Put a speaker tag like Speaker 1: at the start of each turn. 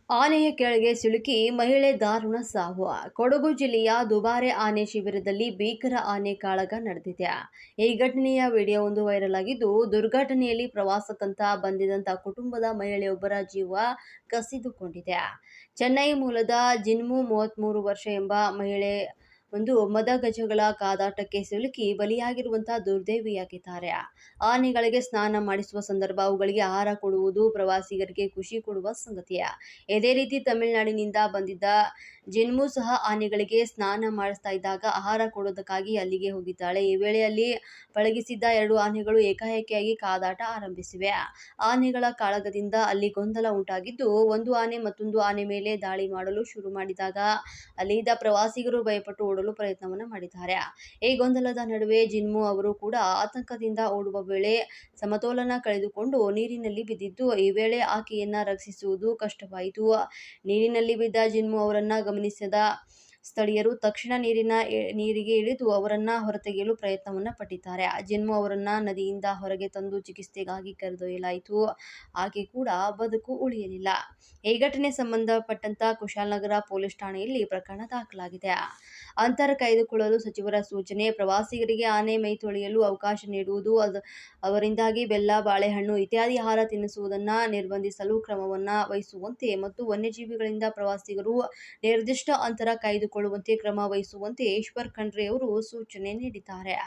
Speaker 1: ಆನೆಯ ಕೆಳಗೆ ಸಿಲುಕಿ ಮಹಿಳೆ ದಾರುಣ ಸಾವು. ಕೊಡಗು ಜಿಲ್ಲೆಯ ದುಬಾರೆ ಆನೆ ಶಿಬಿರದಲ್ಲಿ ಭೀಕರ ಆನೆ ಕಾಳಗ ನಡೆದಿದೆ. ಈ ಘಟನೆಯ ವಿಡಿಯೋವೊಂದು ವೈರಲ್ ಆಗಿದ್ದು, ದುರ್ಘಟನೆಯಲ್ಲಿ ಪ್ರವಾಸಕ್ಕಂತ ಬಂದಿದ್ದಂಥ ಕುಟುಂಬದ ಮಹಿಳೆಯೊಬ್ಬರ ಜೀವ ಕಸಿದುಕೊಂಡಿದೆ. ಚೆನ್ನೈ ಮೂಲದ ಜಿನ್ಮು 33 ವರ್ಷ ಎಂಬ ಮಹಿಳೆ ಮದಗಜಗಳ ಕಾದಾಟಕ್ಕೆ ಸಿಲುಕಿ ಬಲಿಯಾಗಿರುವಂತಹ ದುರ್ದೈವಿಯಾಗಿದ್ದಾರೆ. ಆನೆಗಳಿಗೆ ಸ್ನಾನ ಮಾಡಿಸುವ ಸಂದರ್ಭ ಅವುಗಳಿಗೆ ಆಹಾರ ಕೊಡುವುದು ಪ್ರವಾಸಿಗರಿಗೆ ಖುಷಿ ಕೊಡುವ ಸಂಗತಿ. ಇದೇ ರೀತಿ ತಮಿಳುನಾಡಿನಿಂದ ಬಂದಿದ್ದ ಜಿನ್ಮು ಸಹ ಆನೆಗಳಿಗೆ ಸ್ನಾನ ಮಾಡಿಸ್ತಾ ಇದ್ದಾಗ ಆಹಾರ ಕೊಡೋದಕ್ಕಾಗಿ ಅಲ್ಲಿಗೆ ಹೋಗಿದ್ದಾಳೆ. ಈ ವೇಳೆ ಅಲ್ಲಿ ಪಳಗಿಸಿದ್ದ 2 ಆನೆಗಳು ಏಕಾಏಕಿಯಾಗಿ ಕಾದಾಟ ಆರಂಭಿಸಿವೆ. ಆನೆಗಳ ಕಾಳಗದಿಂದ ಅಲ್ಲಿ ಗೊಂದಲ ಉಂಟಾಗಿದ್ದು, ಒಂದು ಆನೆ ಮತ್ತೊಂದು ಆನೆ ಮೇಲೆ ದಾಳಿ ಮಾಡಲು ಶುರು ಮಾಡಿದಾಗ ಅಲ್ಲಿದ್ದ ಪ್ರವಾಸಿಗರು ಭಯಪಟ್ಟು ಓಡಲು ಪ್ರಯತ್ನವನ್ನ ಮಾಡಿದ್ದಾರೆ. ಈ ಗೊಂದಲದ ನಡುವೆ ಜಿನ್ಮು ಅವರು ಕೂಡ ಆತಂಕದಿಂದ ಓಡುವ ವೇಳೆ ಸಮತೋಲನ ಕಳೆದುಕೊಂಡು ನೀರಿನಲ್ಲಿ ಬಿದ್ದಿದ್ದು, ಈ ವೇಳೆ ಆಕೆಯನ್ನ ರಕ್ಷಿಸುವುದು ಕಷ್ಟವಾಯಿತು. ನೀರಿನಲ್ಲಿ ಬಿದ್ದ ಜಿನ್ಮು ಅವರನ್ನ ಗಮನಿಸಿದ ಸ್ಥಳೀಯರು ತಕ್ಷಣ ನೀರಿಗೆ ಇಳಿದು ಅವರನ್ನ ಹೊರತೆಗೆಯಲು ಪ್ರಯತ್ನವನ್ನ ಪಟ್ಟಿದ್ದಾರೆ. ಜಿನ್ಮು ಅವರನ್ನ ನದಿಯಿಂದ ಹೊರಗೆ ತಂದು ಚಿಕಿತ್ಸೆಗಾಗಿ ಕರೆದೊಯ್ಯಲಾಯಿತು. ಆಕೆ ಕೂಡ ಬದುಕು ಉಳಿಯಲಿಲ್ಲ. ಈ ಘಟನೆ ಸಂಬಂಧಪಟ್ಟಂತ ಕುಶಾಲನಗರ ಪೊಲೀಸ್ ಠಾಣೆಯಲ್ಲಿ ಪ್ರಕರಣ ದಾಖಲಾಗಿದೆ. ಅಂತರ ಕಾಯ್ದುಕೊಳ್ಳಲು ಸಚಿವರ ಸೂಚನೆ. ಪ್ರವಾಸಿಗರಿಗೆ ಆನೆ ಮೈ ತೊಳೆಯಲು ಅವಕಾಶ ನೀಡುವುದು, ಅವರಿಂದಾಗಿ ಬೆಲ್ಲ, ಬಾಳೆಹಣ್ಣು ಇತ್ಯಾದಿ ಆಹಾರ ತಿನ್ನಿಸುವುದನ್ನ ನಿರ್ಬಂಧಿಸಲು ಕ್ರಮವನ್ನ ವಹಿಸುವಂತೆ ಮತ್ತು ವನ್ಯಜೀವಿಗಳಿಂದ ಪ್ರವಾಸಿಗರು ನಿರ್ದಿಷ್ಟ ಅಂತರ ಕಾಯ್ದುಕೊಳ್ಳುವಂತೆ ಕ್ರಮ ವಹಿಸುವಂತೆ ಈಶ್ವರ್ ಖಂಡ್ರೆ ಅವರು ಸೂಚನೆ ನೀಡಿದ್ದಾರೆ.